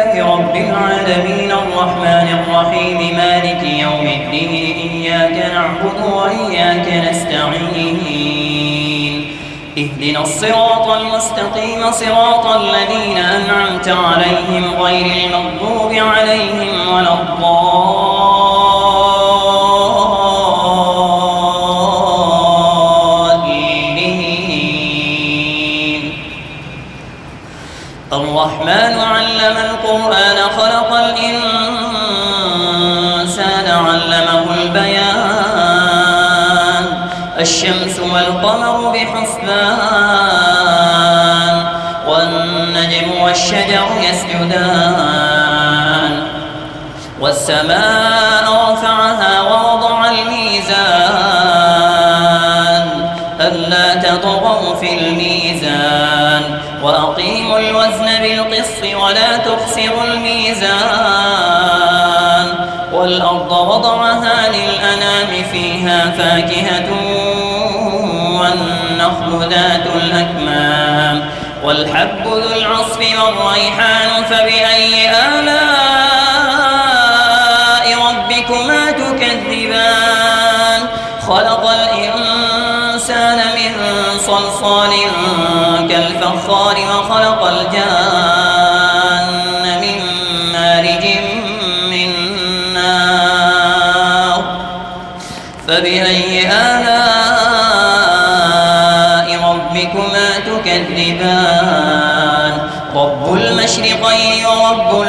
لله رب العالمين الرحمن الرحيم مالك يوم الدين إياك نعبد وإياك نستعين اهدنا الصراط المستقيم صراط الذين أنعمت عليهم غير المغضوب عليهم ولا الضالين. الرحمن علم القرآن خلق الإنسان علمه البيان الشمس والقمر بحسبان والنجم والشجر يسجدان والسماء رفعها ووضع الميزان ألا تطغوا في الميزان وأقيموا الوزن بالقسط ولا تخسروا الميزان والأرض وضعها للأنام فيها فاكهة والنخل ذات الأكمام والحب ذو العصف والريحان فبأي آلاء ربكما تكذبان خلق الإنسان من صلصال كالفخار وخلق الجان من مارج من نار فبأي آلاء ربكما تكذبان رب المشرقين ورب